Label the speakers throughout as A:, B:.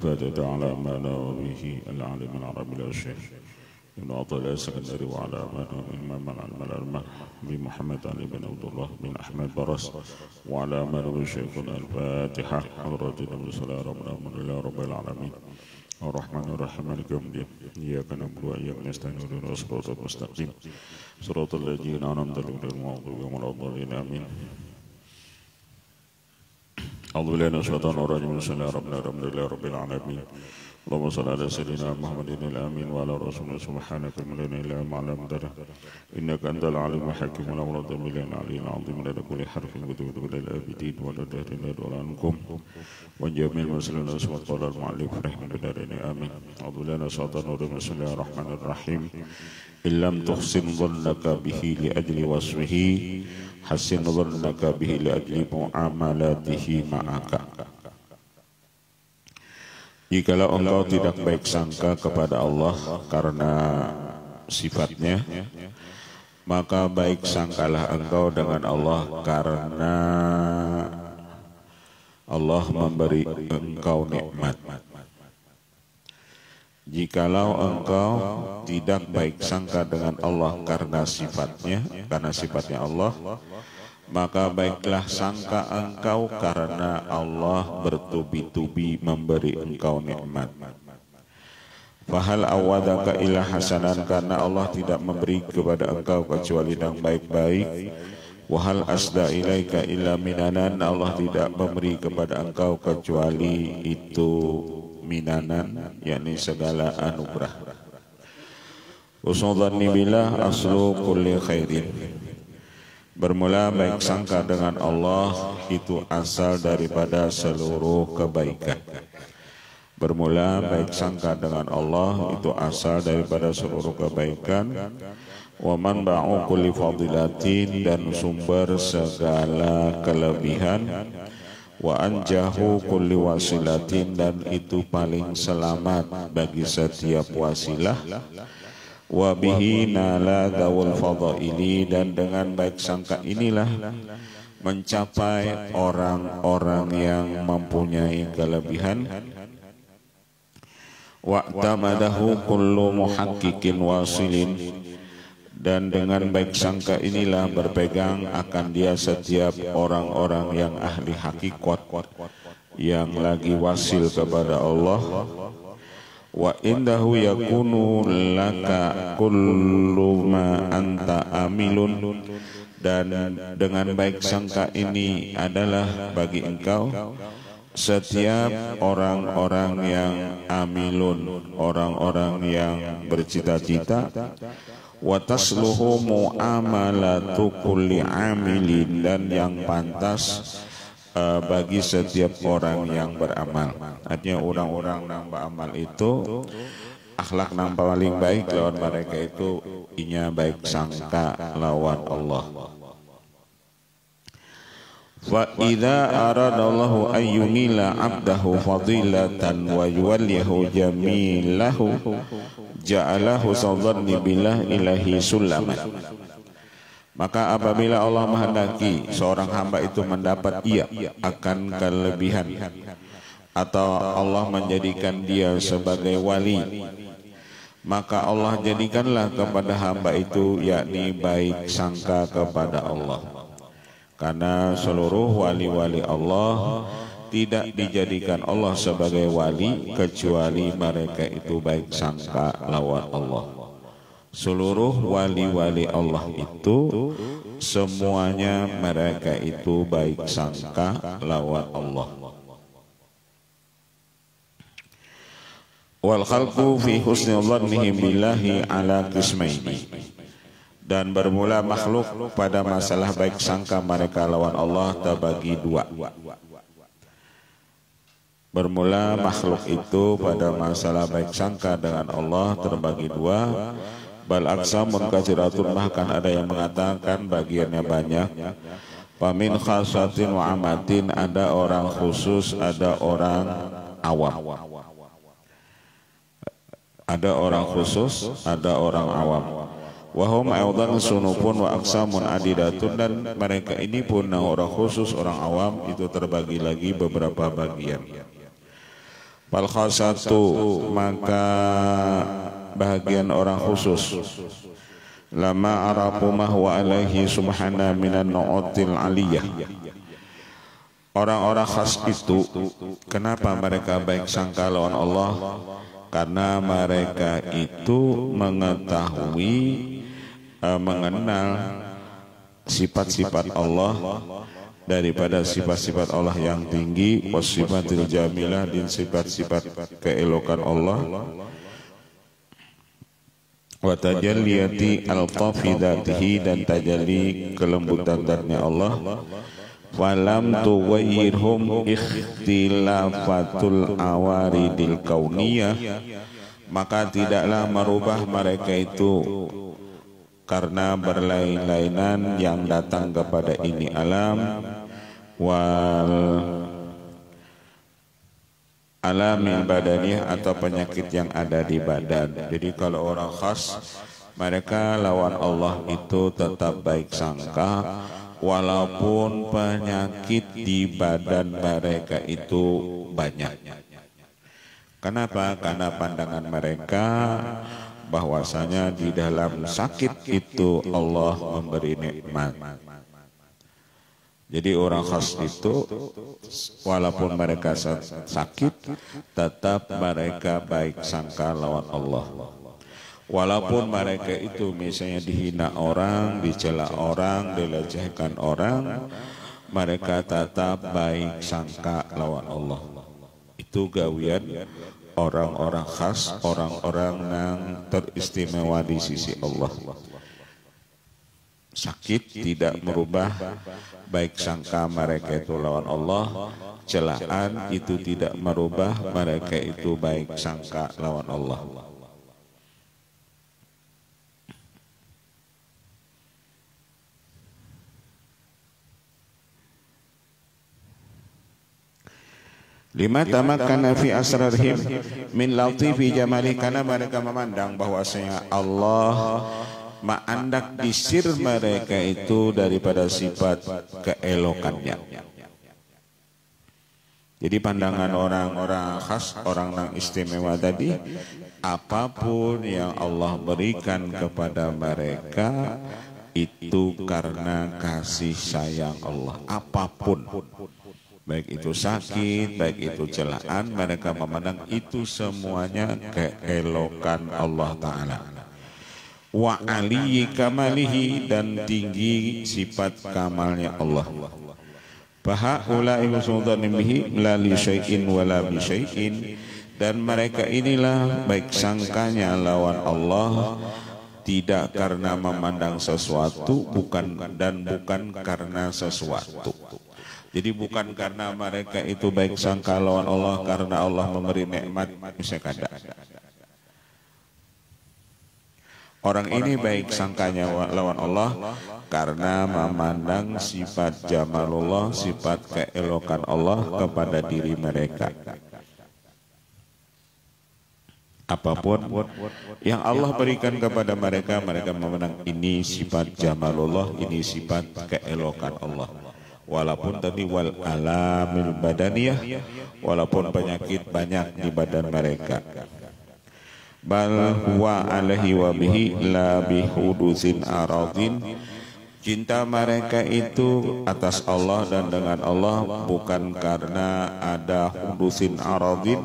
A: فاتت على ما نوى به العالم العربي الشيخ ابن عطية السكندري وعلى ما نوى الإمام العلم الألمة بمحمد علي بن عبد الله بن أحمد برس وعلى ما نوى شيخنا الفاتحة حضرة النبي صلى الله عليه رب العالمين الرحمن الرحيم مالك يوم الدين إياك نعبد وإياك نستعين اهدنا الصراط المستقيم صراط الذين أنعمت عليهم غير المغضوب عليهم ولا الضالين آمين. أعوذ بالله من الشيطان الرجيم بسم الله الرحمن الرحيم رب العالمين اللهم صل على سيدنا محمد الآمين وعلى رسوله سبحانك من لا إله إلا أنت علمتنا إنك أنت العليم الحكيم ولا مرد بالله العلي العظيم لدى كل حرف وتوت إلى الآبدين ولا تهتنا عنكم وجميع المسلمين اسمه قال المؤلف رحمه الله آمين. أعوذ بالله من الشيطان الرجيم بسم الله الرحمن الرحيم إن لم تحسن ظنك به لأجل وصفه حسن ظنك به لأجل معاملاته معك. Jikalau engkau tidak baik sangka kepada Allah karena sifatnya, maka baik sangkalah engkau dengan Allah karena Allah memberi engkau nikmat. Jikalau engkau tidak baik sangka dengan Allah karena sifatnya Allah, maka baiklah sangka engkau karena Allah bertubi-tubi memberi engkau nikmat. Fahal awadaka illa hasanan, karena Allah tidak memberi kepada engkau kecuali yang baik-baik. Wahal asda ilaika illa minanan, Allah tidak memberi kepada engkau kecuali itu minanan, yakni segala anugerah. Husnudzanni billah aslu kulli khairin. Bermula baik sangka dengan Allah itu asal daripada seluruh kebaikan. Bermula baik sangka dengan Allah itu asal daripada seluruh kebaikan. Wa manba'u kulli fadilatin, dan sumber segala kelebihan. Wa anjahu kulli wasilatin, dan itu paling selamat bagi setiap wasilah. Wa bihi nala dawul fadaili, dan dengan baik sangka inilah mencapai orang-orang yang mempunyai kelebihan. Wa tamadahu kullu muhaqqiqin wasilin, dan dengan baik sangka inilah berpegang akan dia setiap orang-orang yang ahli hakikat yang lagi wasil kepada Allah. Wa indahu yakunu laka kullu ma anta amilun, dan dengan baik sangka ini adalah bagi engkau setiap orang-orang yang amilun, orang-orang yang bercita-cita. Wa tasluhu muamalatu kulli amilin, dan yang pantas bagi setiap orang yang beramal. Artinya orang-orang yang beramal itu akhlak yang paling baik lawan mereka itu inya baik sangka lawan Allah. Fa idza aradallahu ayyunila 'abdahu fadilatan wa yuwallihu jamilahu ja'alahu sawdhanni billah ilahi sulaman. Maka apabila Allah menghendaki seorang hamba itu mendapat ia akan kelebihan, atau Allah menjadikan dia sebagai wali, maka Allah jadikanlah kepada hamba itu yakni baik sangka kepada Allah. Karena seluruh wali-wali Allah tidak dijadikan Allah sebagai wali kecuali mereka itu baik sangka lawan Allah. Seluruh wali-wali Allah itu semuanya mereka itu baik sangka lawan Allah. Wal khalqu fi husni dhannihim billahi ala qismaini, dan bermula makhluk pada masalah baik sangka mereka lawan Allah terbagi dua. Bermula makhluk itu pada masalah baik sangka dengan Allah terbagi dua. Bal aksamun katsiratun, bahkan ada yang mengatakan bagiannya banyak. Pamin khasatin wa amatin, ada orang khusus, ada orang awam. Ada orang khusus, ada orang awam. Wahum aidan sunufun wa aksamun adidatun, dan mereka ini pun orang khusus, orang awam itu terbagi lagi beberapa bagian. Fal khasatu, maka bahagian orang khusus, lama arafu ma huwa alaihi subhana minan nu'atil aliyah. Orang-orang khas itu kenapa mereka baik sangka lawan Allah? Karena mereka itu mengetahui, mengenal sifat-sifat Allah daripada sifat-sifat Allah yang tinggi, wasifatil jamilah, dan sifat-sifat keelokan Allah, wa tajalliyati al-qafidatihi, dan tajalli kelembutan zatnya Allah. Walam tuwayyirhum ikhtilafatul awaridil kauniyah, maka tidaklah merubah mereka itu karena berlain-lainan yang datang kepada ini alam, wal alamin badaniyah, atau penyakit yang ada di badan. Jadi kalau orang khas, mereka lawan Allah itu tetap baik sangka walaupun penyakit di badan mereka itu banyak. Kenapa? Karena pandangan mereka bahwasanya di dalam sakit itu Allah memberi nikmat. Jadi orang khas itu walaupun mereka sakit, tetap mereka baik sangka lawan Allah. Walaupun mereka itu misalnya dihina orang, dicela orang, dilecehkan orang, mereka tetap baik sangka lawan Allah. Itu gawian orang-orang khas, orang-orang yang teristimewa di sisi Allah. Sakit tidak merubah baik sangka mereka itu lawan Allah. Celaan itu tidak merubah mereka itu baik sangka lawan Allah. Lima tamakkana fi asrarhim min latifi jamali, karena mereka memandang bahwasanya Allah ma'andak di sir mereka itu daripada sifat keelokannya. Jadi pandangan orang-orang khas, orang yang istimewa tadi, apapun yang Allah berikan kepada mereka itu karena kasih sayang Allah. Apapun, baik itu sakit, baik itu celaan, mereka memandang itu semuanya keelokan Allah Ta'ala. Wa aliyi kamalihi, dan tinggi sifat kamalnya Allah. Baha'ulai musultanim bihi la li syai'in wa la bi syai'in, dan mereka inilah baik sangkanya lawan Allah, tidak karena memandang sesuatu, bukan karena sesuatu. Jadi bukan karena mereka itu baik sangka lawan Allah karena Allah memberi nikmat, misalnya orang ini baik sangkanya lawan Allah karena memandang sifat jamalullah, sifat keelokan Allah kepada diri mereka. Apapun yang Allah berikan kepada mereka, mereka memandang ini sifat jamalullah, ini sifat keelokan Allah. Walaupun tadi wal alamil badaniyah, walaupun penyakit banyak di badan mereka. Bal huwa alaihi wa bihi la bihudusin aradin, cinta mereka itu atas Allah dan dengan Allah bukan karena ada hudusin aradin,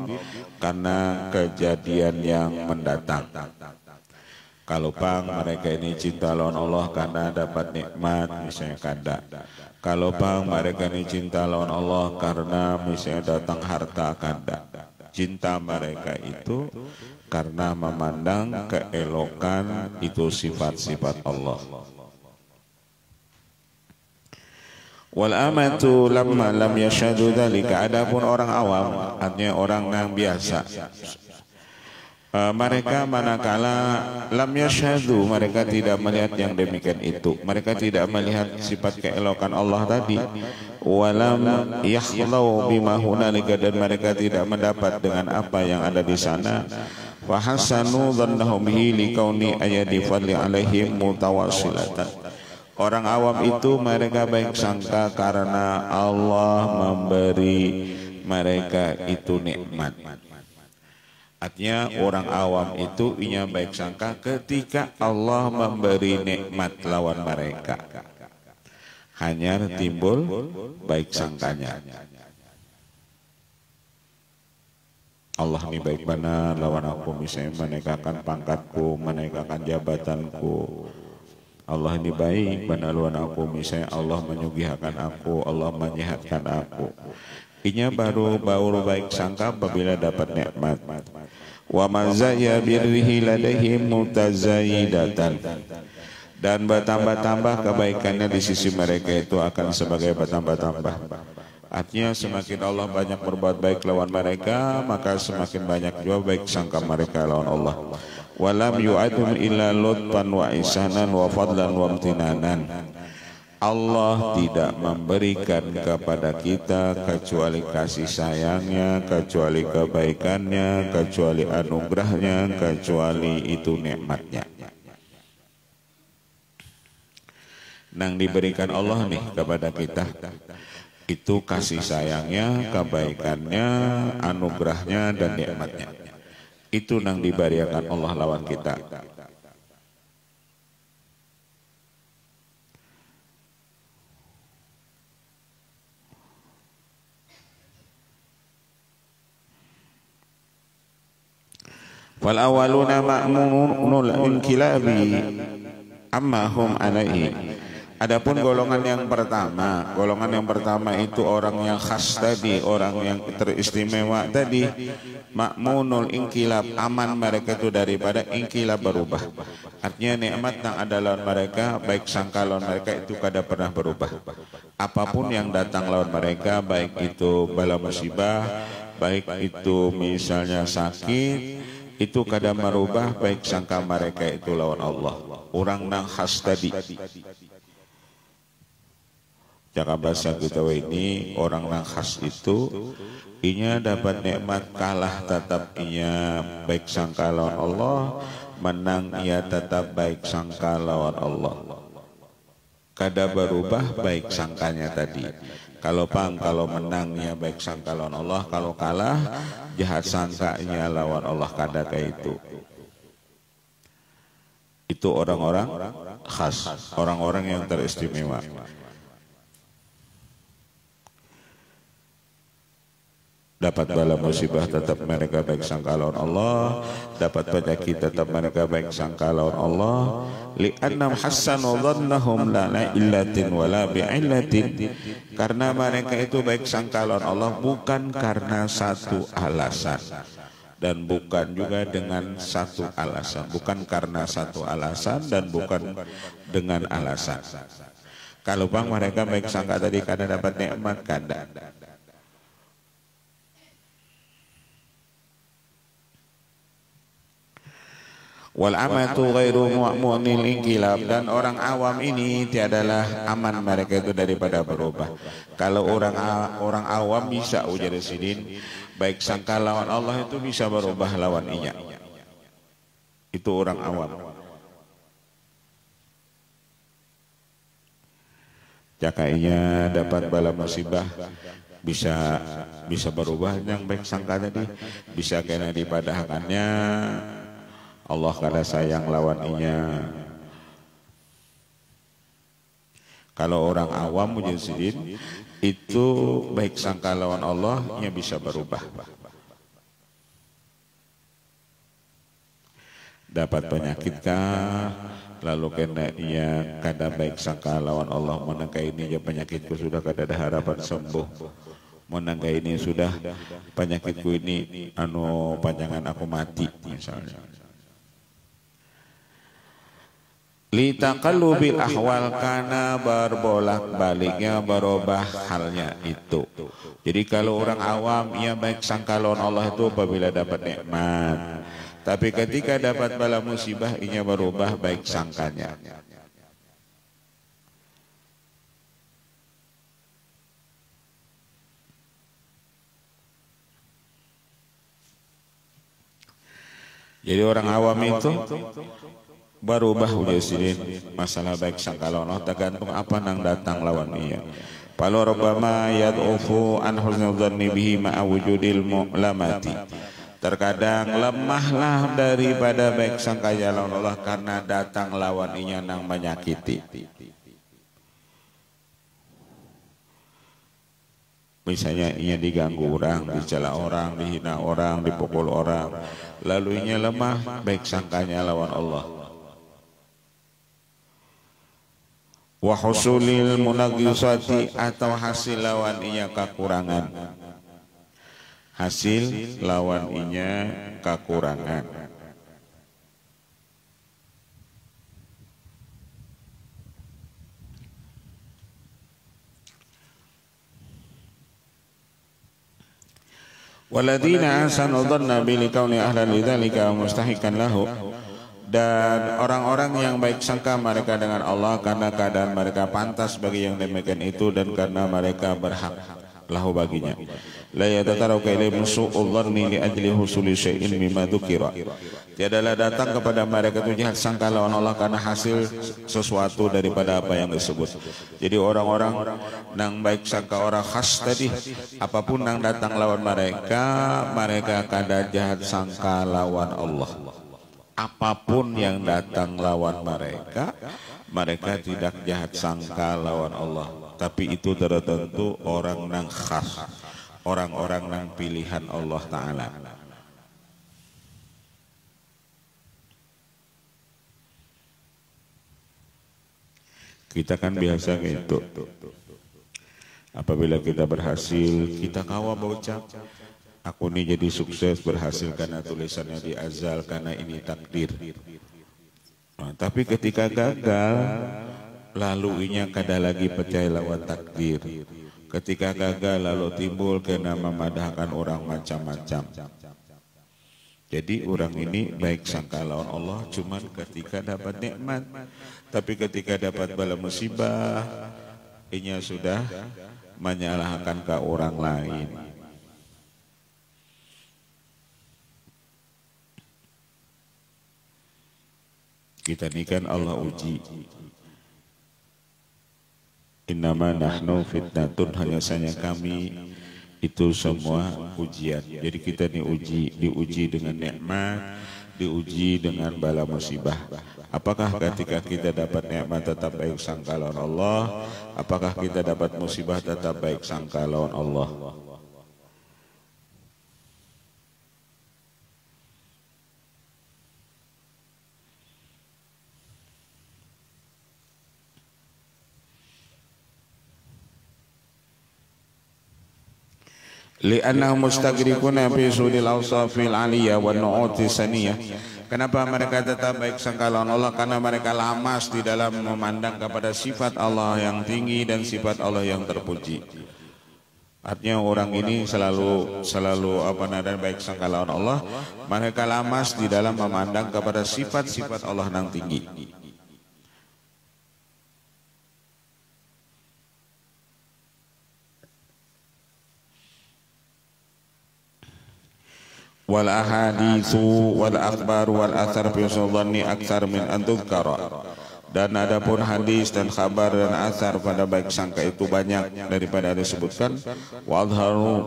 A: karena kejadian yang mendatang. Kalau pang mereka ini cinta lawan Allah karena dapat nikmat, misalnya kada. Kalau pang mereka ini cinta lawan Allah karena misalnya datang harta, kada. Cinta mereka itu karena memandang keelokan itu sifat-sifat Allah. Wal amatu lamma lam yashhadu dzalika, adapun orang awam, artinya orang yang biasa, mereka manakala lam yashhadu, mereka tidak melihat yang demikian itu, mereka tidak melihat sifat keelokan Allah tadi, walam yakhlau bima hunalika, dan mereka tidak mendapat dengan apa yang ada di sana, fa hasanu dhannahum bihi likauni ayadi fadli alaihim mutawassilatan. Orang awam itu mereka baik sangka karena Allah memberi mereka itu nikmat. Artinya orang awam itu inya baik sangka ketika Allah memberi nikmat lawan mereka. Hanya timbul baik sangkanya. Allah ini baik benar lawan aku, misalnya menaikkan pangkatku, menaikkan jabatanku. Allah ini baik benar lawan aku, misalnya Allah menyugihkan aku, Allah menyehatkan aku. Inya baru baik sangka apabila dapat nikmat. Wa mazaya birrihi ladaihi mutazaidatan. Dan bertambah-tambah kebaikannya di sisi mereka itu akan sebagai bertambah-tambah. Artinya semakin Allah banyak berbuat baik lawan mereka, maka semakin banyak juga baik sangka mereka lawan Allah. Walam yu'adhum illa lutfan wa ihsanan wa fadlan wa amtinanan. Allah tidak memberikan kepada kita kecuali kasih sayangnya, kecuali kebaikannya, kecuali anugerahnya, kecuali itu nikmatnya. Nang diberikan Allah nih kepada kita itu kasih sayangnya, kebaikannya, anugerahnya dan nikmatnya. Itu nang diberikan Allah lawan kita. Wal awaluna ma'munul inkilabi amma hum alaihi. Adapun golongan yang pertama itu orang yang khas tadi, orang yang teristimewa tadi, makmunul inkilab, aman mereka itu daripada inkilab berubah. Artinya nikmat yang ada lawan mereka, baik sangka lawan mereka itu kada pernah berubah. Apapun yang datang lawan mereka, baik itu bala musibah, baik itu misalnya sakit, itu kada merubah baik sangka mereka itu lawan Allah. Orang nang khas tadi. Jaka bahasa kita ini orang nang khas itu inya dapat nikmat kalah tetap inya baik sangka lawan Allah, menang ia tetap baik sangka lawan Allah. Kada berubah baik sangkanya tadi. Kalau menangnya baik sangka lawan Allah, kalau kalah jahat sangkanya lawan Allah, kada kayak itu. Itu orang-orang khas, orang-orang yang teristimewa. Dapat bala musibah tetap mereka baik sangka lawan Allah, dapat penyakit tetap mereka baik sangka lawan Allah. Li'annam hassanu dhannahum la illatin wala bi'illatin. Karena mereka itu baik sangka lawan Allah bukan karena satu alasan dan bukan juga dengan satu alasan, bukan karena satu alasan dan bukan dengan alasan. Kalau bang mereka baik sangka tadi karena dapat nikmat, kada. Wal amatu ghairu mu'minil inkilab, dan orang awam ini tiadalah aman mereka itu daripada berubah. Kalau orang awam bisa ujar sidin baik sangka lawan Allah itu bisa berubah lawan inya. Itu orang awam. Jakainya dapat bala musibah bisa berubah yang baik sangka tadi, bisa kena dipadahakannya Allah kada sayang lawan inya. Kalau orang awam mujizidin itu baik sangka lawan Allah nya bisa berubah. Dapat penyakit kah, lalu kena ia kada baik sangka lawan Allah, menangkai ini ya penyakitku sudah kada ada harapan sembuh. Menangkai ini sudah penyakitku ini panjangan aku mati misalnya. Litaqallubil ahwal, karena berbolak-baliknya berubah halnya itu. Jadi kalau orang awam ia baik sangka lawan Allah itu apabila dapat nikmat. Tapi ketika dapat bala musibah inya berubah baik sangkanya. Jadi orang awam itu berubah ujasidin masalah baik sangka lawan Allah tergantung apa nang datang lawan ia. Palu rabbama yad'ufu an husnul dhanni bihi ma'a wujudil mu'lamati. Terkadang lemahlah daripada baik sangka lawan Allah karena datang lawan inya nang menyakiti. Misalnya inya diganggu orang, dicela orang, dihina orang, dipukul orang, lalu inya lemah baik sangkanya lawan Allah. Wa husulil munaqqisati atau hasil lawan inya kekurangan. Hasil lawan inya kekurangan. Waladina ahsanu dhanna bi likauni ahlan lidzalika mustahikan lahu. Dan orang-orang yang baik sangka mereka dengan Allah karena keadaan mereka pantas bagi yang demikian itu dan karena mereka berhak lahu baginya. La yatataraka ilaihim su'ul dhanni li ajli husuli syai'in mimma dzukira. Tiadalah datang kepada mereka itu jahat sangka lawan Allah karena hasil sesuatu daripada apa yang disebut. Jadi orang-orang nang baik sangka orang khas tadi, apapun nang datang lawan mereka kada jahat sangka lawan Allah. Apapun yang datang lawan mereka, mereka tidak jahat sangka lawan Allah. Tapi itu tertentu orang nang khas, orang-orang nang pilihan Allah Ta'ala. Kita kan biasa gitu. Apabila kita berhasil, kita kawa baucap. Aku ini jadi sukses berhasil karena tulisannya di azal, karena ini takdir. Nah, tapi ketika gagal, lalu inya kada lagi percaya lawan takdir. Ketika gagal lalu timbul kena memadahkan orang macam-macam. Jadi orang ini baik sangka lawan Allah cuman ketika dapat nikmat. Tapi ketika dapat bala musibah, inya sudah menyalahkan ke orang lain. Kita ini kan Allah uji. Innama nahnu fitnatun, hanya saja kami itu semua ujian. Jadi kita ini diuji dengan nikmat, diuji dengan bala musibah. Apakah ketika kita dapat nikmat tetap baik sangka lawan Allah? Apakah kita dapat musibah tetap baik sangka lawan Allah? Li'annahum mustaghrikuna fi sudil awsafil aliyah wa nu'uti saniyah. Kenapa mereka tetap baik sangka lawan Allah? Karena mereka lamas di dalam memandang kepada sifat Allah yang tinggi dan sifat Allah yang terpuji. Artinya orang ini selalu baik sangka lawan Allah. Mereka lamas di dalam memandang kepada sifat-sifat Allah yang tinggi. Wal ahaditsu wal akhbar wal athar fi dhanni aktsar min an tudhkara. Dan adapun hadis dan kabar dan athar pada baik sangka itu banyak daripada disebutkan. Wa adharu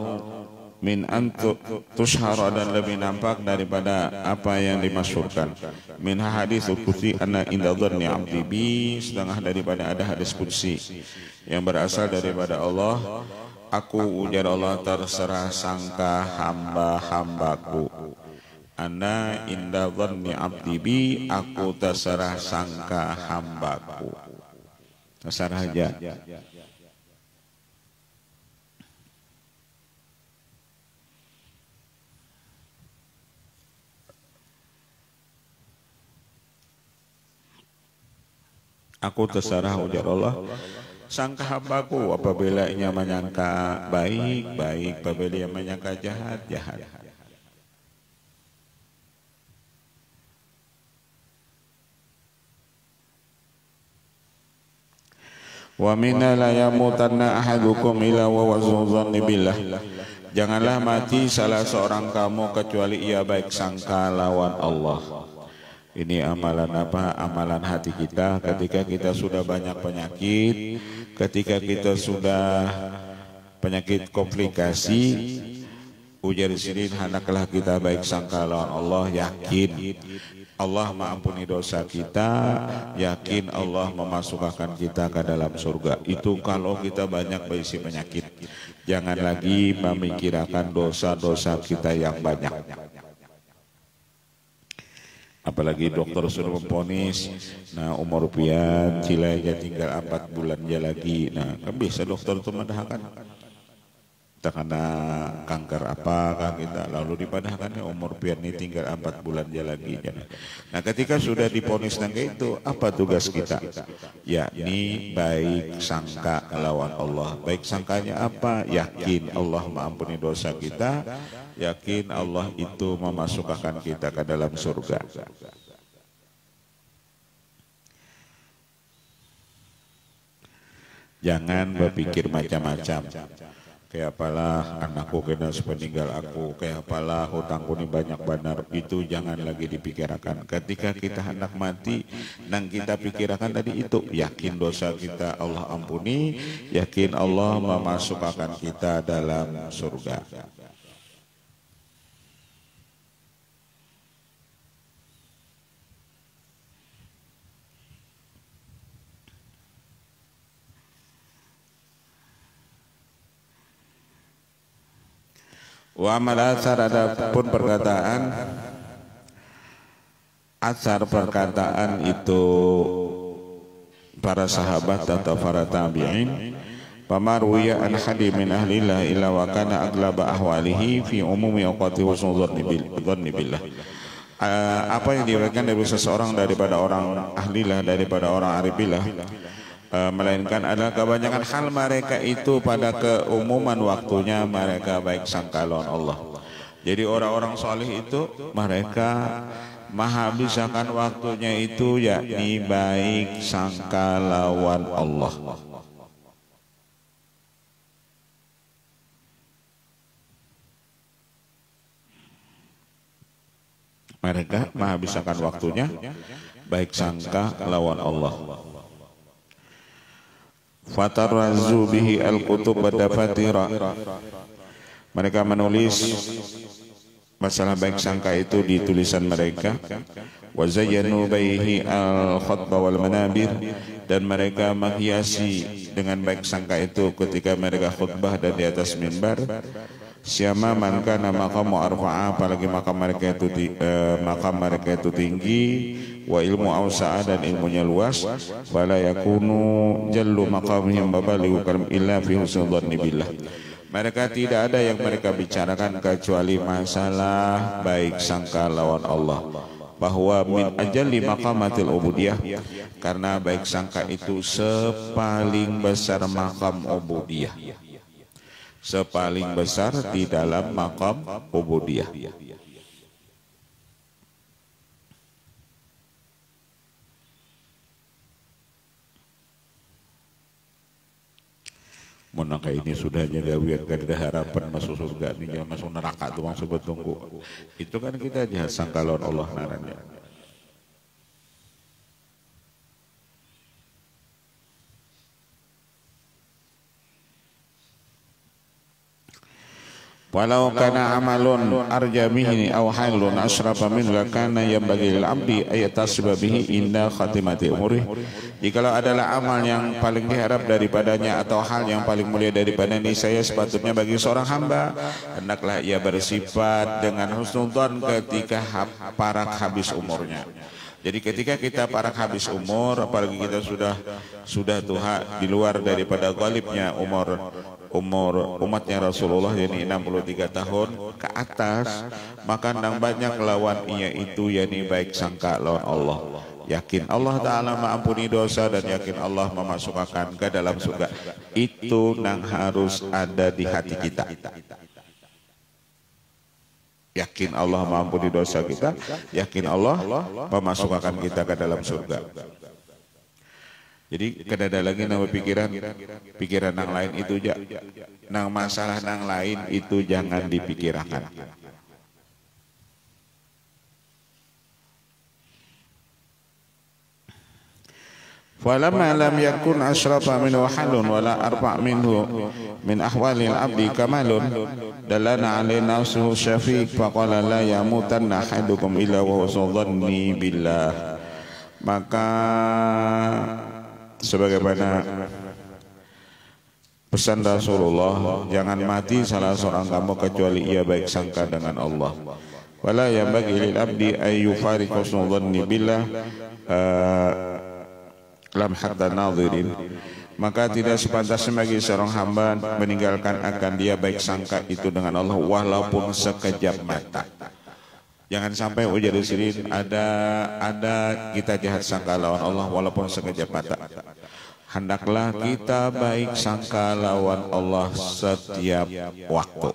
A: min an tushhara, dan lebih nampak daripada apa yang dimasyhurkan. Min haditsul qudsi anna inda dhanni 'abdi bi, setengah daripada ada hadis qudsi yang berasal daripada Allah. Aku, ujar Allah, terserah sangka hamba-hambaku. Ana inda dhanni 'abdi bi, aku terserah sangka hambaku. Terserah aja. Aku terserah, ujar Allah, sangka hambaku. Apabila ia menyangka baik, baik. Apabila ia menyangka jahat, jahat. Wa minna la yamutanna ahadukum ila wa wazunni billah. Janganlah mati salah seorang kamu kecuali ia baik sangka lawan Allah. Ini amalan apa? Amalan hati kita ketika kita sudah banyak penyakit, ketika kita sudah penyakit komplikasi, Ujar di sini hendaklah kita baik sangka lawan Allah, yakin Allah mengampuni dosa kita, yakin Allah memasukkan kita ke dalam surga. Itu kalau kita banyak berisi penyakit. Jangan lagi memikirkan dosa-dosa kita yang banyak. Apalagi dokter sudah memponis, nah umur pian cilainya tinggal 4 bulan aja lagi. Nah kan bisa dokter itu mendahkan terkena kanker apakah kita, lalu dipadahkan umur pian ini tinggal 4 bulan aja lagi. Nah ketika sudah diponis nangka itu, apa tugas kita? Yakni baik sangka lawan Allah. Baik sangkanya apa? Yakin Allah mengampuni dosa kita, yakin Allah itu memasukkan kita ke dalam surga. Jangan berpikir macam-macam. Kayak apalah anakku kena sepeninggal aku, kayak apalah hutangku ini banyak benar. Itu jangan lagi dipikirkan. Ketika kita hendak mati, nang kita pikirkan tadi itu, yakin dosa kita Allah ampuni, yakin Allah memasukkan kita dalam surga. Wa amal asar, ada pun perkataan asar, perkataan itu para sahabat atau para tabi'in. Pamaruya an hadi min ahlillah illa wa kana aglaba ahwalihi fi umumi awqati husnul dhanni billah. Apa yang diriwayatkan dari seseorang daripada orang ahlilah, daripada orang aribillah, melainkan adalah kebanyakan hal mereka itu pada keumuman waktunya mereka baik sangka lawan Allah. Jadi orang-orang saleh itu mereka menghabiskan waktunya itu yakni baik sangka lawan Allah. Mereka menghabiskan waktunya baik sangka lawan Allah. Fatarrazu bihi al-kutub wad-dafatira. Mereka menulis masalah baik sangka itu di tulisan mereka. Wa zayyanu bihi al-khutbah wal manabir, dan mereka menghiasi dengan baik sangka itu ketika mereka khutbah dan di atas mimbar. Siapa man kana maqamu arfa'a, apalagi makam mereka itu tinggi, wa ilmu awsa'a, dan ilmunya luas, fala yakunu jallu maqamihim babalighu kalam illa fi husnul dhanni billah. Mereka tidak ada yang mereka bicarakan kecuali masalah baik sangka lawan Allah, bahwa min ajalli maqamatil ubudiyah, karena baik sangka itu sepaling besar makam ubudiyah, sepaling besar di dalam makam ubudiyah. Menangka ini sudah jaga wiat ada harapan masuk surga ini, jangan masuk neraka tuh maksud bertunggu. Itu kan kita jahat sangka lawan Allah naranya. Walau kana amalun arja bihi aw halun asrafa min kana yanbaghi lil abdi ayatasiba bihi inda khatimati umurih. Jikalau adalah amal yang paling diharap daripadanya atau hal yang paling mulia daripada ini, saya sepatutnya bagi seorang hamba hendaklah ia bersifat dengan husnudzon ketika parak habis umurnya. Jadi ketika kita parak habis umur, apalagi kita sudah tua di luar daripada ghalibnya umur umatnya Rasulullah, yakni 63 tahun ke atas, maka nang banyak lawan ia itu yakni baik sangka lawan Allah, yakin Allah Ta'ala mengampuni dosa dan yakin Allah memasukkan ke dalam surga. Itu nang harus ada di hati kita. Yakin Allah mengampuni dosa kita, yakin Allah memasukkan kita ke dalam surga. Jadi kada lagi nama pikiran nang lain itu nang masalah nang lain itu jangan dipikirkan. Walamma lam yakun ashrafa minhu halun wala arfa minhu min ahwalil abdi kamalun dalana alaina nafsuhu syafiq faqala la yamutanna ahadukum illa wa huwa billah. Maka sebagaimana pesan Rasulullah, jangan mati salah seorang kamu kecuali ia baik sangka dengan Allah. Wala yanbaghi lil abdi ay yufariqa husnudhanni billah lam hatta nadhirin. Maka tidak sepantasnya bagi seorang hamba meninggalkan akan dia baik sangka itu dengan Allah walaupun sekejap mata. Jangan sampai ujar di sini ada kita jahat sangka lawan Allah walaupun sekejap mata. Hendaklah kita baik sangka lawan Allah setiap waktu.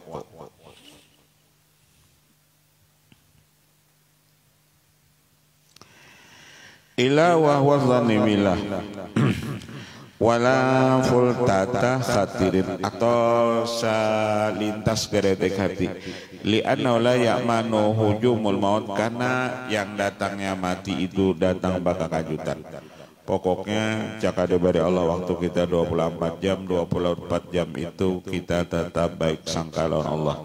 A: Ila wa huwa dhanimillah wala fultata khatirin, atau salintas geretek hati, li'anna la ya'manu hujumul maut, karena yang datangnya mati itu datang bakal kajutan. Pokoknya cakap dari Allah waktu kita 24 jam itu kita tetap baik sangka lawan Allah.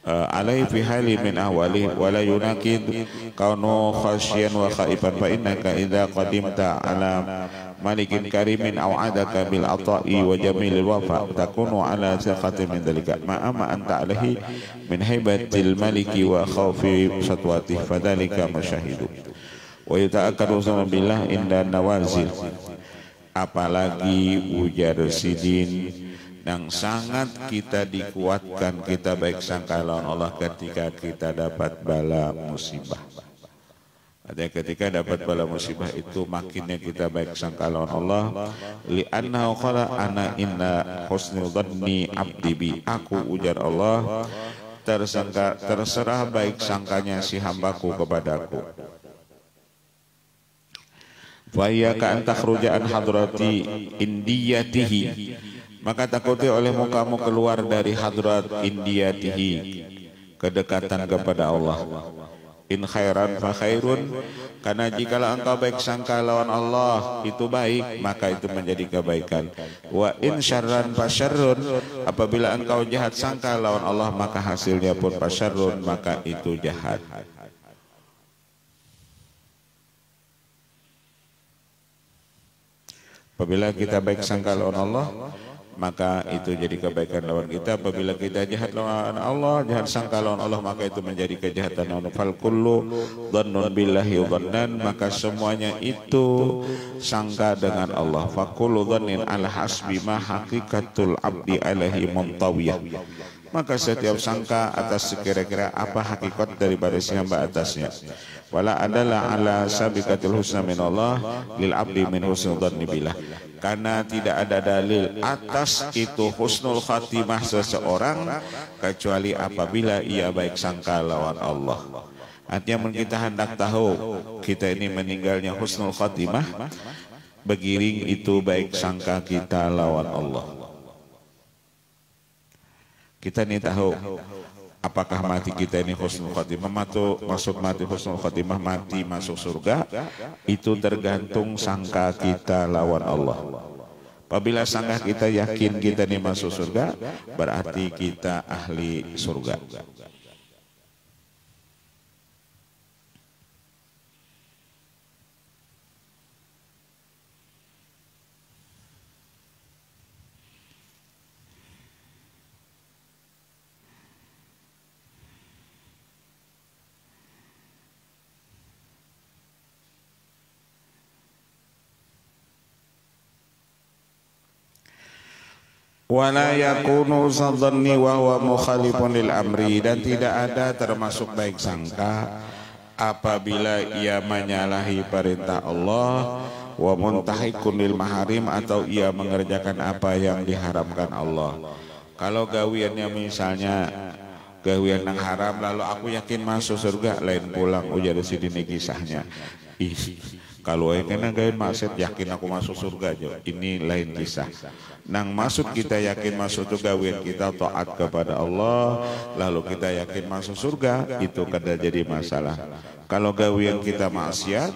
A: Alaihi fi hali min ahwali wala yunakid kaunu khasyian wa khaifan fa innaka idza qadimta ala malikin karimin aw adaka bil ata'i wa jamilil wafa takunu ala thiqatin min dhalika ma anta alaihi min haibatil maliki wa khawfi satwati fadhalika masyahidu wa yata'akkadu billah inda nawazil. Apalagi ujar sidin yang sangat kita dikuatkan kita baik sangka lawan Allah ketika kita dapat bala musibah. Ada ketika dapat bala musibah itu makinnya kita baik sangka lawan Allah. Li'annahu qala ana inna husnul dhanni abdi bi, aku ujar Allah terserah baik sangkanya si hambaku kepadaku. Wa iyyaka an takhruja an hadrati indiyatihi, maka takuti olehmu kamu keluar dari hadrat indiyatihi, kedekatan kepada Allah. In khairan fa khairun, karena jikalau engkau baik sangka lawan Allah itu baik, maka itu menjadi kebaikan. Wa in syarran fa syarrun, apabila engkau jahat sangka lawan Allah maka hasilnya pun fa syarrun, maka itu jahat. Apabila kita baik sangka lawan Allah, maka itu jadi kebaikan lawan kita. Apabila kita jahat lawan Allah, jahat sangka lawan Allah, maka itu menjadi kejahatan lawan. Fal kullu dhannun billahi dhannan, maka semuanya itu sangka dengan Allah. Fa kullu dhannin ala hasbi ma haqiqatul abdi alaihi muntawiyah, maka setiap sangka atas sekira-kira apa hakikat daripada si hamba atasnya. Wala adalah ala sabiqatil husna min Allah lil abdi min husnul dhanni billah, karena tidak ada dalil atas itu husnul khatimah seseorang kecuali apabila ia baik sangka lawan Allah. Artinya kita hendak tahu kita ini meninggalnya husnul khatimah, begiring itu baik sangka kita lawan Allah. Kita ini tahu apakah mati kita ini husnul khatimah, maksud mati husnul khatimah, mati masuk surga, itu tergantung sangka kita lawan Allah. Apabila sangka kita yakin kita ini masuk surga, berarti kita ahli surga. Wala yakunu zadhanni wa huwa mukhalifun lil amri, dan tidak ada termasuk baik sangka apabila ia menyalahi perintah Allah, wa muntahikun lil maharim, atau ia mengerjakan apa yang diharamkan Allah. Kalau gawiannya misalnya gawian yang haram lalu aku yakin masuk surga, lain pulang ujar sini kisahnya. Kalau kena gawean maksud yakin aku masuk surga aja, ini lain kisah. Nang maksud kita yakin masuk itu gawean kita taat kepada Allah, lalu kita yakin masuk surga, itu kada jadi masalah. Kalau gawean kita maksiat,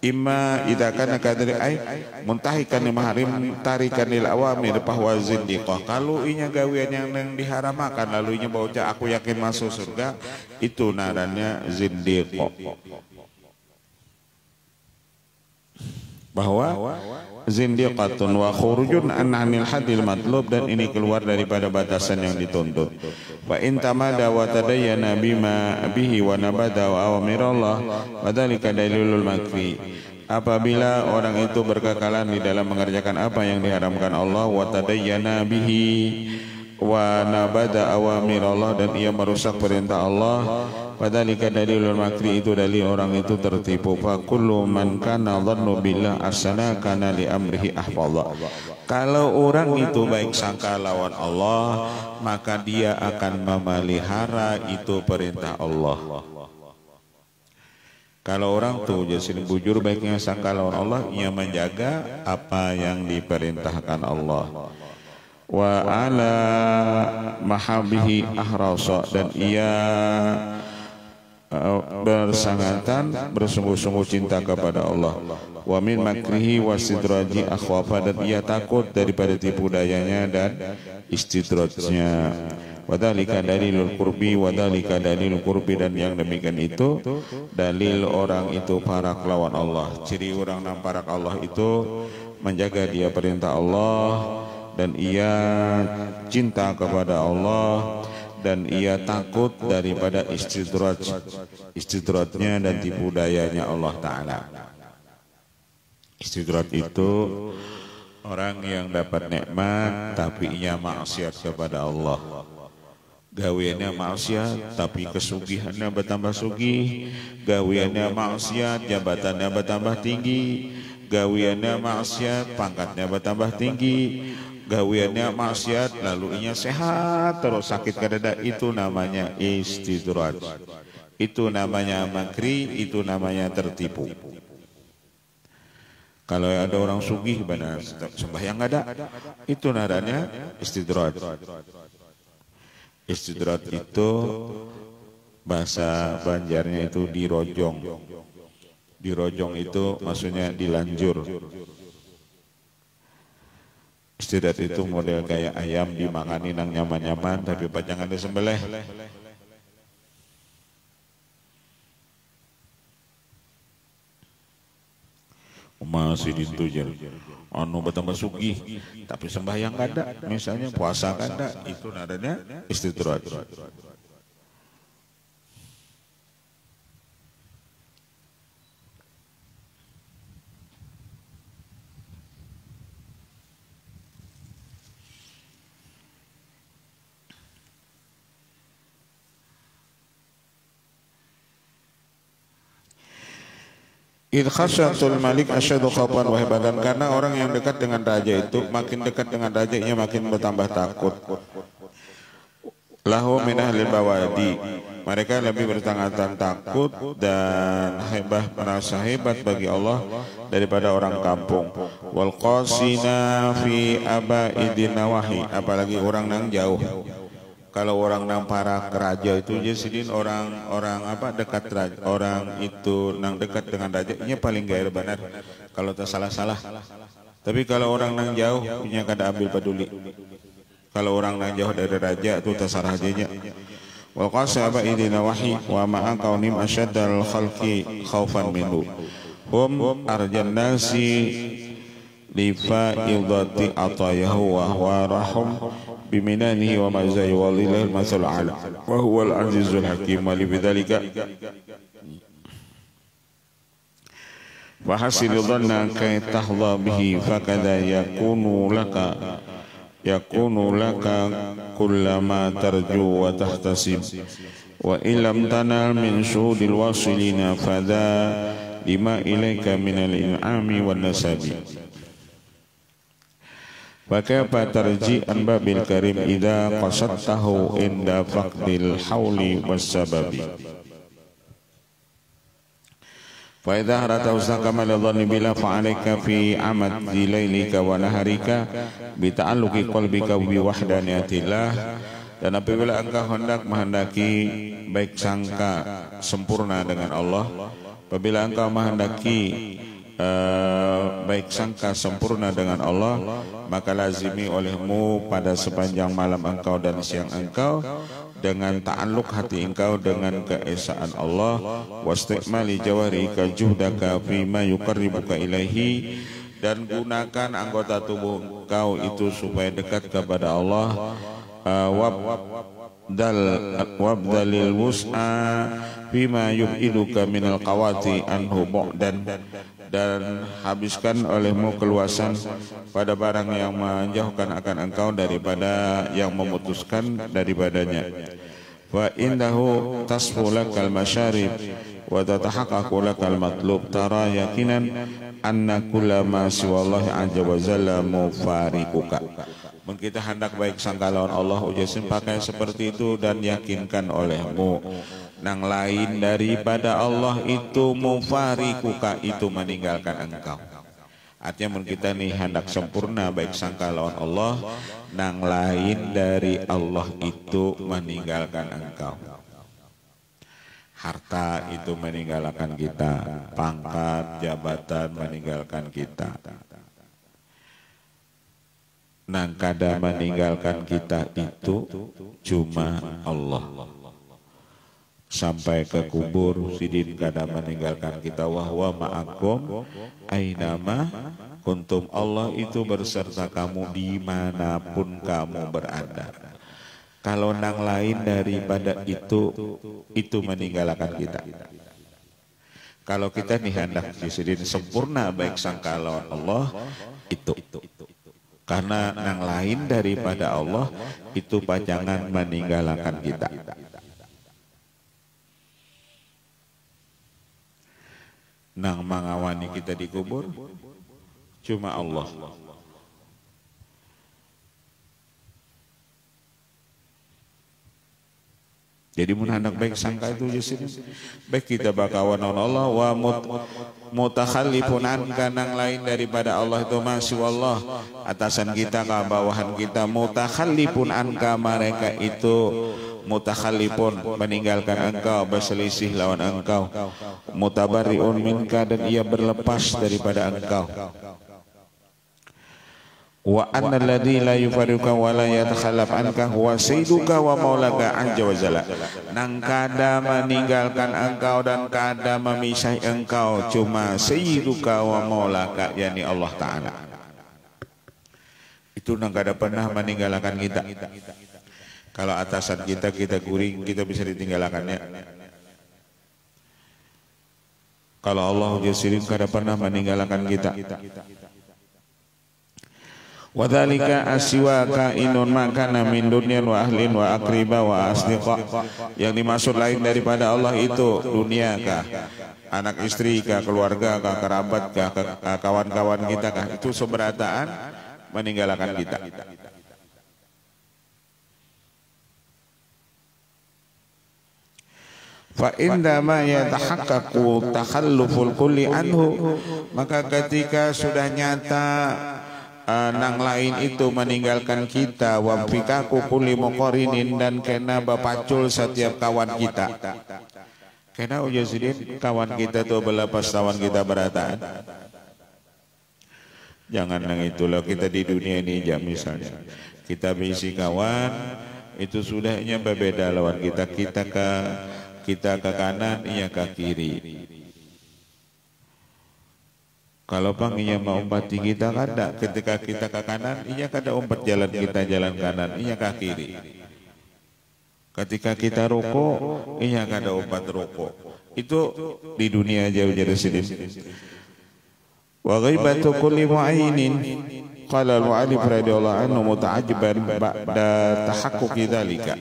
A: imma idza kana kadri ay muntahikan lil mahrim tarikan lil awamir bahwa zindiqah. Kalau inya gawean yang diharamakan lalu inya bauca aku yakin masuk surga, itu narannya zindiqah. Bahwa zindiqatun wa khurujun an 'anil hadil matlub, dan ini keluar daripada batasan yang dituntut. Wa in tamada wa tadayyana bima bihi wa nabada wa awamirallah wa dzalika dalilul makfi. Apabila orang itu berkekalan di dalam mengerjakan apa yang diharamkan Allah, wa tadayyana bihi wa nabada awamirallah, dan ia merusak perintah Allah, padahal dalilul makri, itu dalil orang itu tertipu. Fa kullu man kana dhannu billah asana kana li amrihi ahfadha. Kalau orang itu baik sangka lawan Allah, maka dia akan memelihara itu perintah Allah. Kalau orang tuh jadi bujur baiknya sangka lawan Allah, ia menjaga apa yang diperintahkan Allah. Wa ala mahabihi ahrasa, dan ia bersangatan bersungguh-sungguh cinta kepada Allah. Wa min makrihi wastidraji akhwafa, dan ia takut daripada tipu dayanya dan istidrajnya. Wadhalika dalilul qurbi, wadhalika dalilul qurbi, dan yang demikian itu dalil orang itu parak lawan Allah. Ciri orang yang parak Allah itu menjaga dia perintah Allah, dan ia cinta kepada Allah, dan ia takut daripada istidratnya dan tipu dayanya Allah Ta'ala. Istidrat itu orang yang dapat nikmat tapi ia maksiat kepada Allah. Gaweannya maksiat tapi kesugihannya bertambah sugih, gaweannya maksiat jabatannya bertambah tinggi, gaweannya maksiat pangkatnya bertambah tinggi, gaweannya maksiat lalu inya sehat terus sakit kadada. Itu namanya istidraj, itu namanya makri, itu namanya tertipu. Kalau ada orang sugih benar sembahyang ada, itu naranya istidraj. Istidrat itu bahasa Banjarnya itu dirojong. Dirojong itu maksudnya dilanjur. Istidrat itu model kayak ayam dimakani nang nyaman-nyaman tapi pajangan disembelih. Masih ditujar anu bertambah sugih tapi sembahyang kada, misalnya puasa kada, itu nadanya istidrat. Idh khasyatul malik asyadu khawfan wa hibadan, karena orang yang dekat dengan raja itu makin dekat dengan rajanya makin bertambah takut. Lahu min ahlil bawadi, mereka lebih bertangatan takut dan merasa hebat bagi Allah daripada orang kampung. Wal qasina fi abaidin nawahi, apalagi orang nang jauh. Kalau orang nang para raja itu jadi orang apa dekat raja, orang itu nang dekat dengan rajanya paling gair benar kalau tak salah. Tapi kalau orang nang jauh punya kada ambil peduli. Kalau orang nang jauh dari raja itu terserah rajanya. Wal qasaba idina wahi wa ma'a kaunim asyaddal khalqi khaufan minhu. Hum arjan nasi lifa idati atayahu wa huwa rahum biminanihi wa mazai walillahil masalul a'la wa huwal azizul hakim. Wa libidzalika wa hasilu dhanna kay tahdha bihi fakada yakunu laka kullama tarju wa tahtasib wa illam tanal min syudil wasilina fadha lima ilaika minal in'ami wan nasabi. Fakaifa tarji'an babil karim idza qasadtahu inda faqdil hauli wassababi. Fa idza harata usaka mal dhanni bila fa'alaika fi amad lailika wa naharika bi ta'alluqi qalbika bi wahdaniyatillah. Dan apabila engkau hendak menghendaki baik sangka sempurna dengan Allah, apabila engkau menghendaki baik sangka sempurna dengan Allah, maka lazimi olehmu pada sepanjang malam engkau dan siang engkau dengan ta'alluq hati engkau dengan keesaan Allah, wastikmali jawarika juhdaka fima yuqarribuka ilaihi, dan gunakan anggota tubuh engkau itu supaya dekat kepada Allah, wabdalil wus'a fima yub'iduka minal qawati anhu dan habiskan olehmu keluasan pada barang yang menjauhkan akan engkau daripada yang memutuskan daripadanya. Wa indahu tasfu lakal masyarib wa tatahaqqaqu lakal matlub, tara yakinan anna kullama siwallahi azza wa jalla mufariquka. Kita hendak baik sangka lawan Allah ujasin pakai seperti itu, dan yakinkan olehmu nang lain daripada Allah itu mufarikuka, itu meninggalkan engkau. Artinya kita nih hendak sempurna baik sangka lawan Allah, nang lain dari Allah itu meninggalkan engkau. Harta itu meninggalkan kita, pangkat, jabatan meninggalkan kita. Nang kada meninggalkan kita itu cuma Allah. Sampai ke kubur sidin kada meninggalkan kita, wahwa ma'akum ainama kuntum, Allah itu berserta kamu dimanapun kamu berada. Kalau nang lain daripada itu meninggalkan kita. Kalau kita nih hendak sidin sempurna baik sangka lawan Allah itu. Karena nang lain daripada Allah itu pajangan meninggalkan kita. Nang mangawani kita dikubur cuma Allah. Jadi mun hendak baik sangka itu justru baik kita bakawan Allah wa mutakhallifun anka, nang lain daripada Allah itu masih Allah, atasan kita ke bawahan kita, mutakhallifun anka, mereka itu mutakhallifun meninggalkan engkau, berselisih lawan engkau, mutabariun minka, dan ia berlepas daripada engkau. Wa anna alladhi la yufariquka wa la yatakhallaf anka huwa sayyiduka wa maulaka azza wa jalla. Nang kada meninggalkan engkau dan kada memisah engkau cuma sayyiduka wa maulaka, yakni Allah Ta'ala. Itu nang kada pernah meninggalkan kita. Kalau atasan kita guring, kita bisa ditinggalkannya. Kalau Allah jasirin kada pernah meninggalkan kita. Wadhalika asyiwaka inun makana min dunyan wa ahlin wa akriba wa asdiqa. Yang dimaksud lain daripada Allah itu dunia kah, anak istri kah, keluarga kah, kerabat kah, kawan-kawan kita kah, itu seberataan meninggalkan kita. Fa indama yatahaqqaqu takhalluful kulli anhu, maka ketika sudah nyata nang lain itu meninggalkan kita, wa fikaku kulli muqarinin, dan kena bapacul setiap kawan kita. Kena ujasidin kawan kita tuh belepas kawan kita berataan. Jangan nang itulah kita di dunia ini ya, misalnya kita bisi kawan itu sudahnya berbeda lawan kita ke kanan, ia ke kiri. Kalau bang ia mau umpati kita kada, ketika kita ke kanan, ia kada umpat jalan kita jalan kanan, ia ke kiri. Ketika kita rukuk, ia kada umpat rukuk. Itu di dunia jauh jadi sini. Wa ghaibatu kulli mu'ayinin, qala al-mu'allif radhiyallahu anhu muta'ajjiban ba'da tahaqquqi dzalika.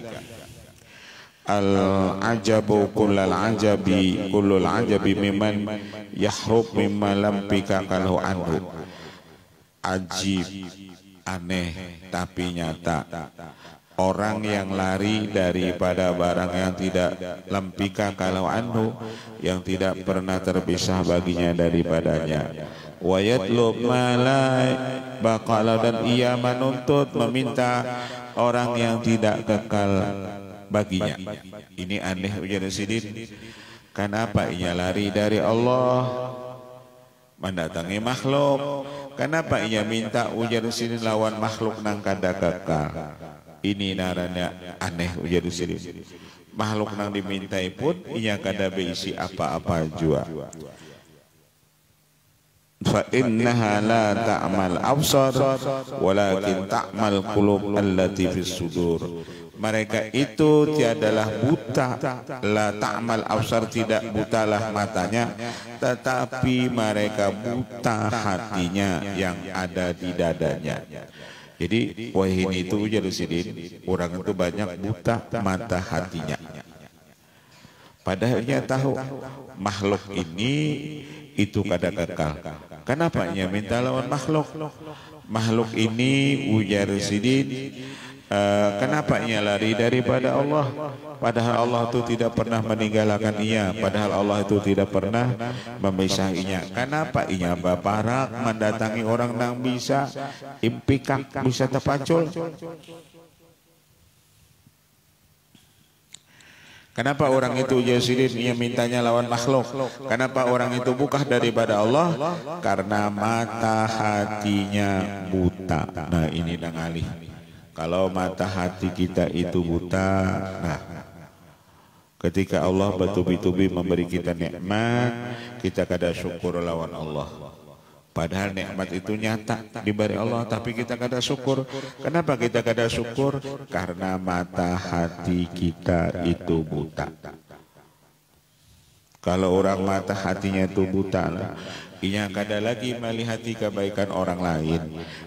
A: Al-ajabu kullal ajabi mimman yahrub mimma lam bikakalhu anhu. Ajib, aneh tapi nyata, orang yang lari daripada barang yang tidak lempika kalau anhu, yang tidak pernah terpisah baginya daripadanya. Wa yatlub ma la baqala, dan ia menuntut meminta orang yang tidak kekal baginya. Ini aneh ujar sidin. Kenapa ia lari dari Allah mendatangi makhluk. Kenapa ia minta ujar sini lawan makhluk nang kada kekal? Ini naranya aneh ujar sini. Makhluk nang dimintai pun ia kada beisi apa-apa jua. Fa innaha la ta'mal absar walakin ta'mal qulub allati fis sudur. Mereka itu tiadalah buta, la ta'mal absar, tidak butalah matanya, tetapi mereka buta hatinya yang ada di dadanya. Jadi wahini itu ujar sidin, orang itu banyak buta mata hatinya. Padahal ia tahu makhluk ini itu kada kekal. Kenapa ia minta lawan makhluk? Makhluk ini ujar sidin, kenapa ia lari daripada Allah? Padahal Allah itu tidak pernah meninggalkan ia. Padahal Allah itu tidak pernah memisahnya. Kenapa ia baparak mendatangi orang yang bisa impikak, bisa terpacul? Kenapa orang itu jasidin ia mintanya lawan makhluk? Kenapa orang itu bukan daripada Allah? Karena mata hatinya buta. Nah ini nang alih. Kalau mata hati kita itu buta, nah ketika Allah bertubi-tubi memberi kita nikmat, kita kada syukur lawan Allah. Padahal nikmat itu nyata diberi Allah, tapi kita kada syukur. Kenapa kita kada syukur? Karena mata hati kita itu buta. Kalau orang mata hatinya itu buta, ia kada lagi melihati kebaikan orang lain.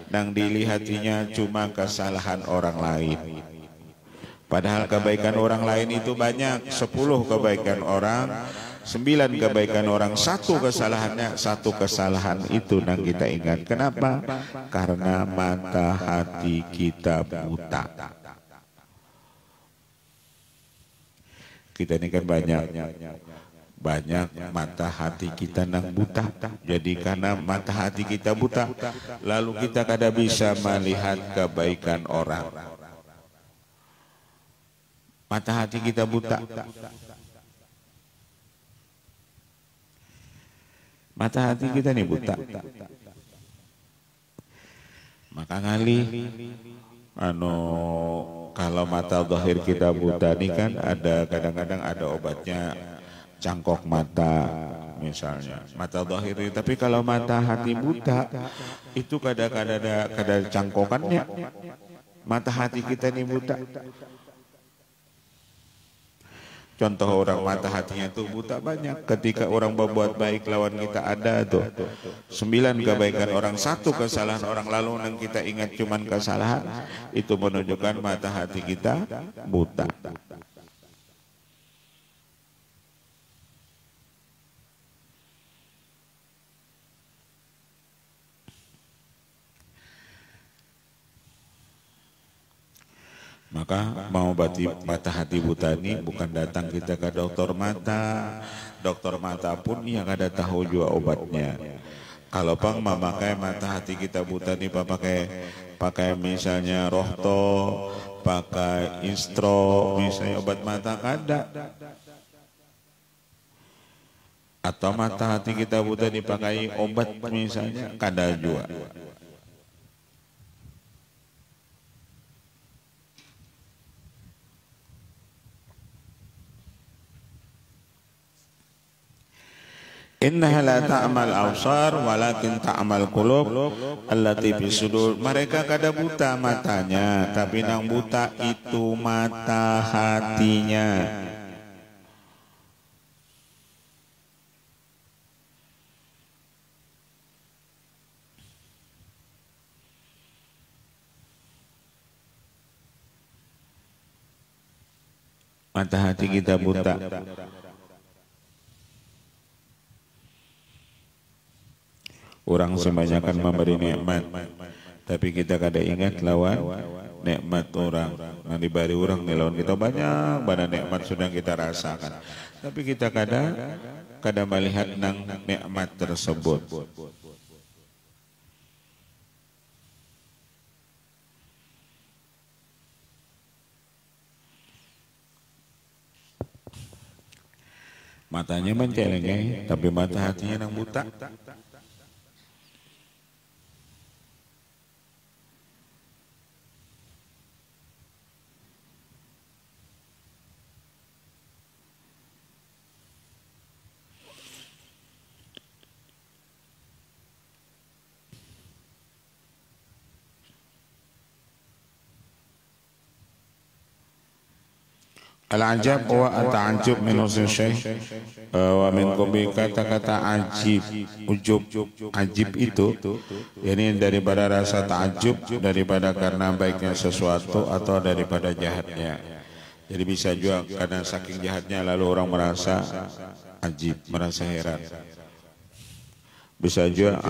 A: Nang dilihatinya cuma kesalahan orang lain. Padahal kebaikan orang lain itu banyak, 10 kebaikan orang, 9 kebaikan orang, 1 kesalahannya, 1 kesalahan itu nang kita ingat. Kenapa? Karena mata hati kita buta. Kita ini kan banyak mata hati kita nang buta. Jadi karena mata hati kita buta, lalu kita kada bisa melihat kebaikan orang. Mata hati kita buta. Mata hati kita nih buta. Maka ngali kalau mata zahir kita buta nih kan ada kadang-kadang ada obatnya, cangkok mata misalnya. Mata zahir, tapi kalau mata hati buta itu kadang-kadang ada cangkokannya. Mata hati kita nih buta. Contoh orang mata hatinya itu buta banyak. Ketika orang berbuat baik lawan kita ada tuh 9 kebaikan orang, 1 kesalahan orang, lalu yang kita ingat cuman kesalahan, itu menunjukkan mata hati kita buta. Maka mau bati mata hati buta ini bukan datang kita ke dokter mata. Dokter mata pun ia kada tahu juga obatnya. Kalau pang memakai mata hati kita buta ini pakai misalnya rohto, pakai instro, misalnya obat mata kada. Atau mata hati kita buta dipakai obat misalnya kada juga. Innaha la ta'mal absar walakin ta'mal qulub allati fi sudur. Mereka kada buta matanya, tapi nang buta itu mata hatinya. Mata hati kita buta. Orang sebanyakan memberi nikmat, tapi kita kada ingat lawan nikmat orang. Nah diberi orang nih lawan kita banyak nikmat sudah kita rasakan, tapi kita kada melihat nang nikmat tersebut. Matanya mencelengai, tapi mata hatinya nang buta. Al-ajab wa at-ta'ajjub min husni syai' wa min qubi, kata-kata ajib, ujub, ajib itu yakni daripada rasa ta'ajjub, daripada karena baiknya sesuatu atau daripada jahatnya. Jadi bisa juga karena saking jahatnya lalu orang merasa ajib, merasa heran. Bisa juga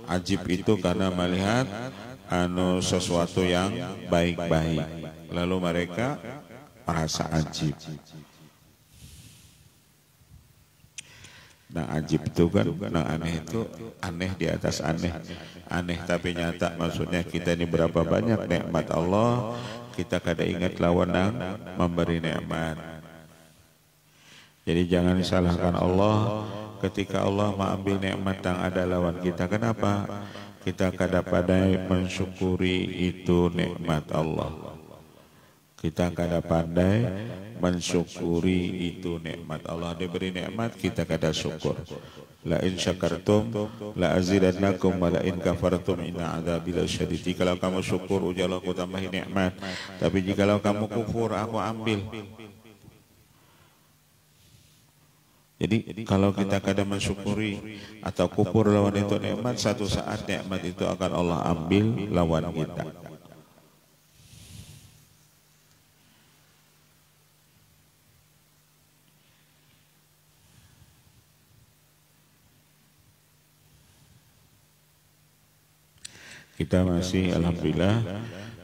A: ajib itu karena melihat sesuatu yang baik-baik lalu mereka merasa ajib. Nah ajib itu kan, nah aneh itu aneh di atas aneh, aneh tapi nyata. Maksudnya kita ini berapa banyak nikmat Allah, kita kada ingat lawan yang memberi nikmat. Jadi jangan salahkan Allah ketika Allah mengambil nikmat yang ada lawan kita. Kenapa? Kita kada pandai mensyukuri itu nikmat Allah. Kita kada pandai mensyukuri itu nikmat Allah. Diberi nikmat kita kada syukur. La in syakartum la azidannakum wa la in kafartum inna adzabi lasyadid. Kalau kamu syukur ujalah aku tambahin nikmat, tapi jikalau kamu kufur aku ambil. Jadi kalau kita kada mensyukuri atau kufur lawan itu nikmat, satu saat nikmat itu akan Allah ambil lawan kita. Kita masih alhamdulillah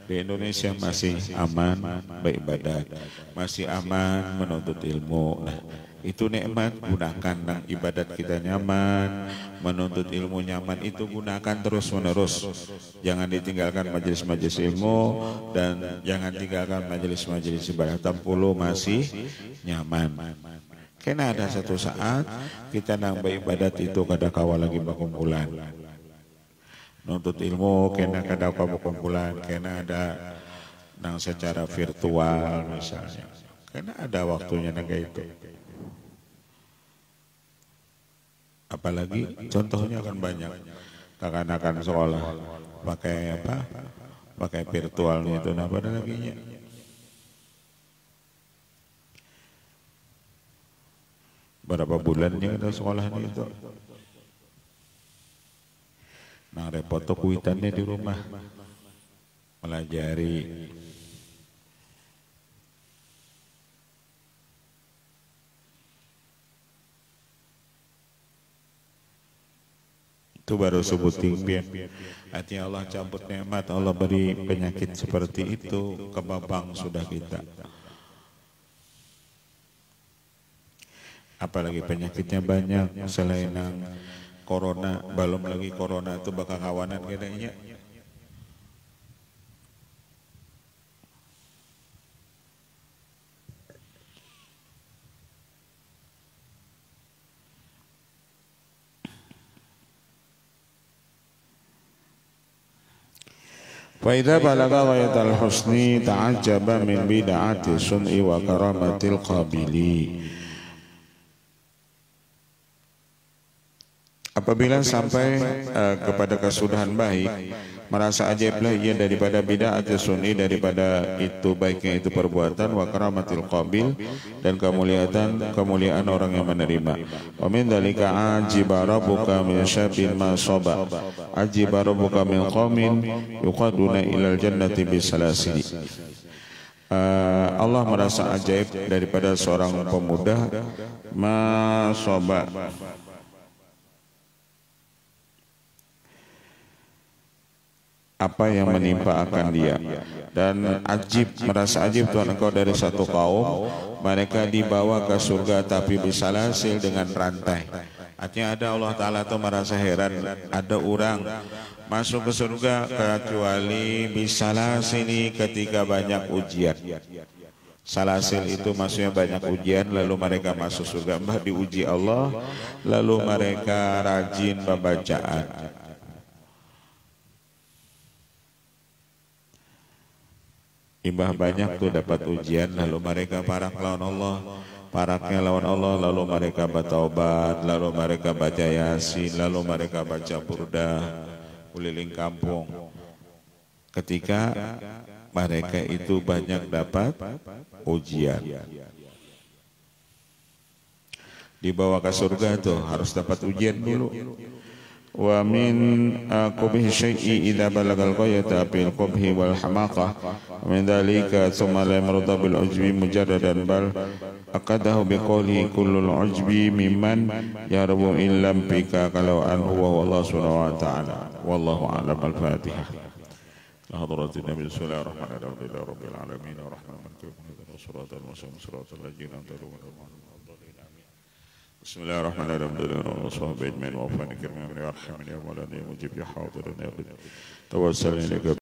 A: di Indonesia masih aman beribadah, masih aman menuntut ilmu. Nah, itu nikmat, gunakan nang ibadat kita nyaman, menuntut ilmu nyaman, itu gunakan terus menerus. Jangan ditinggalkan majelis-majelis ilmu dan jangan tinggalkan majelis-majelis ibadah. Tampulu masih nyaman. Karena ada satu saat kita nang beribadat itu kada kawal lagi berkumpulan. Nuntut ilmu kena kada kumpulan, kena ada nang secara virtual misalnya, kena ada waktunya naga itu. Apalagi contohnya kan banyak kakan-kakan sekolah pakai apa? Pakai virtualnya itu, nah pada laginya. Berapa bulannya ada sekolah itu? Nah repot tuh kuitannya di rumah melajari. Itu baru sebut tinggi. Artinya Allah cabut nikmat, Allah beri penyakit seperti itu ke babang sudah kita. Apalagi penyakitnya banyak selain yang corona, belum lagi corona itu bakal kawanan kayaknya. Fa idza balagha ghayatal husni ta'ajjaba min bid'ati sun'i wa karamatil qabili. Apabila sampai kepada kesudahan baik, merasa ajaiblah ia daripada bid'ah sunni, daripada itu baiknya itu perbuatan, wa karamatil qabil, dan kemuliaan orang yang menerima. Wa min dzalika ajiba rabbuka min syabin ma saba, ajiba rabbuka min qaumin yuqaduna ilal jannati bisalasili. Allah merasa ajaib daripada seorang pemuda ma saba, apa yang menimpa akan dia, dan ajib, merasa ajib Tuhan engkau dari satu kaum, mereka dibawa ke surga tapi bisalasil, dengan rantai. Artinya ada Allah Ta'ala itu merasa heran, ada orang masuk ke surga kecuali bisalasil ketika banyak ujian. Salasil itu maksudnya banyak ujian, lalu mereka masuk surga. Mbah diuji Allah, lalu mereka rajin pembacaan. Imbah banyak tuh dapat ujian, lalu mereka parak lawan Allah, paraknya lawan Allah, lalu mereka bertaubat, lalu mereka baca Yasin, lalu mereka baca burda keliling kampung. Ketika mereka itu banyak dapat ujian. Dibawa ke surga tuh harus dapat ujian dulu. Wa min qubhi syai'i idza balagal ghayata bil qubhi wal hamaqah min dhalika thumma la yamrudu bil ujbi mujarradan bal aqadahu bi qawli kullul ujbi mimman yarbu illam bika kalau anhu wa wallahu subhanahu wa ta'ala wallahu a'lam. Al-Fatihah. Hadratin Nabi sallallahu alaihi wasallam alhamdulillahi rabbil alamin arrahmanir rahim siratal mustaqim siratal ladzina an'amta alaihim. Bismillahirrahmanirrahim. Alhamdulillah wassalatu wassalamu ala rasulillah wa ala alihi wa sahbihi ajma'in. Ya Maulana ya Mujib ya Hadirin ya Tawassalna ilaika